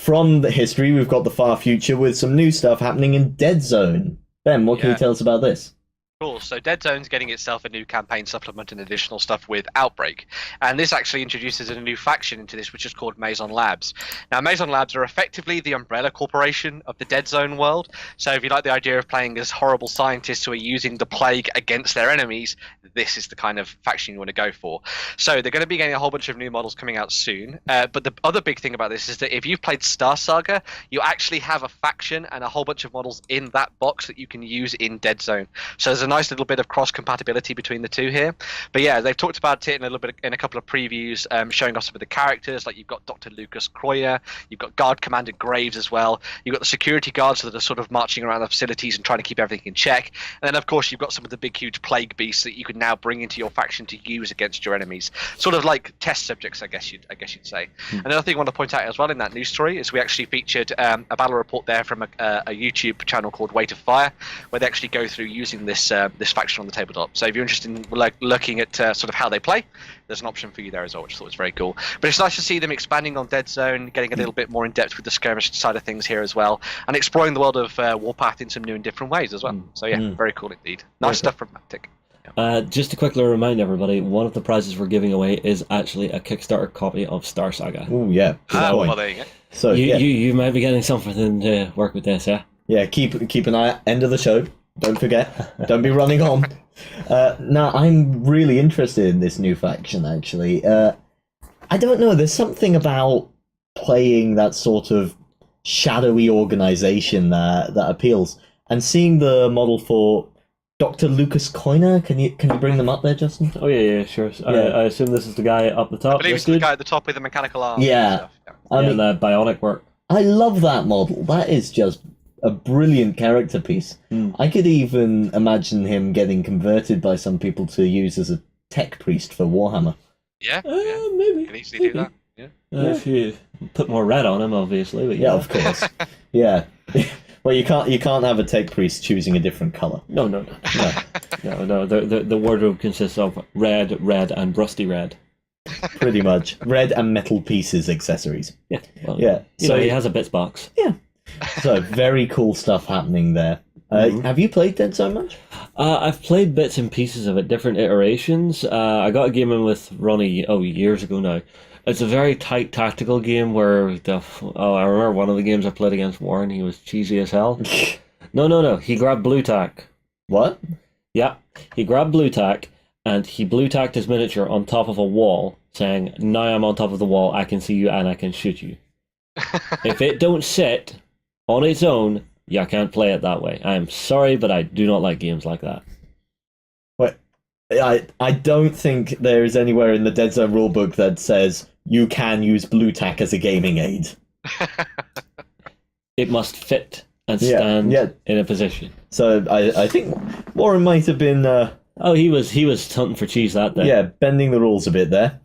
from the history, we've got the far future with some new stuff happening in Deadzone. Ben, what can you tell us about this? Cool. So Deadzone's getting itself a new campaign supplement and additional stuff with Outbreak. And this actually introduces a new faction into this, which is called Mazon Labs. Now, Mazon Labs are effectively the umbrella corporation of the Deadzone world. So if you like the idea of playing as horrible scientists who are using the plague against their enemies, this is the kind of faction you want to go for. So they're going to be getting a whole bunch of new models coming out soon. But the other big thing about this is that if you've played Star Saga, you actually have a faction and a whole bunch of models in that box that you can use in Deadzone. So there's a nice little bit of cross compatibility between the two here. But yeah, they've talked about it in a little bit in a couple of previews, showing off some of the characters. Like you've got Dr. Lucas Croyer, you've got Guard Commander Graves as well. You've got the security guards that are sort of marching around the facilities and trying to keep everything in check. And then of course you've got some of the big huge plague beasts that you can now bring into your faction to use against your enemies. Sort of like test subjects, I guess you'd say. Another thing I want to point out as well in that news story is we actually featured a battle report there from a YouTube channel called Weight of Fire, where they actually go through using this faction on the tabletop. So if you're interested in looking at sort of how they play, there's an option for you there as well, which I thought was very cool. But it's nice to see them expanding on Deadzone, getting a little bit more in depth with the skirmish side of things here as well, and exploring the world of Warpath in some new and different ways as well. So yeah, very cool indeed. Nice stuff from Mantic. Just to quickly remind everybody, one of the prizes we're giving away is actually a Kickstarter copy of Star Saga. Oh yeah. Well, there you go. So you might be getting something to work with this, yeah? Yeah, keep an eye out. End of the show. Don't forget. Don't be running on. Now, I'm really interested in this new faction, actually. I don't know, there's something about playing that sort of shadowy organization that appeals. And seeing the model for Dr. Lucas Coiner, can you bring them up there, Justin? Oh, yeah, sure. Yeah. I assume this is the guy up the top. I believe it's the guy at the top with the mechanical arm. Yeah. I mean, the bionic work. I love that model. That is just a brilliant character piece. I could even imagine him getting converted by some people to use as a tech priest for Warhammer. Yeah, maybe. You can easily do that. Yeah. If you put more red on him, obviously. But yeah, of course. Yeah. Well, you can't have a tech priest choosing a different color. No. The wardrobe consists of red, and rusty red. Pretty much red and metal pieces, accessories. Yeah. Well, yeah. So he has a bits box. Yeah. So very cool stuff happening there. Have you played Deadzone much? I've played bits and pieces of it, different iterations. I got a game in with Ronnie years ago now. It's a very tight tactical game where I remember one of the games I played against Warren. He was cheesy as hell. No. He grabbed blue tack. What? Yeah, he grabbed blue tack and he blue tacked his miniature on top of a wall, saying, "Now I'm on top of the wall. I can see you and I can shoot you." If it don't sit on its own, you can't play it that way. I am sorry, but I do not like games like that. Wait, I don't think there is anywhere in the Deadzone rulebook that says you can use blue tack as a gaming aid. It must fit and stand in a position. So I think Warren might have been... he was hunting for cheese that day. Yeah, bending the rules a bit there.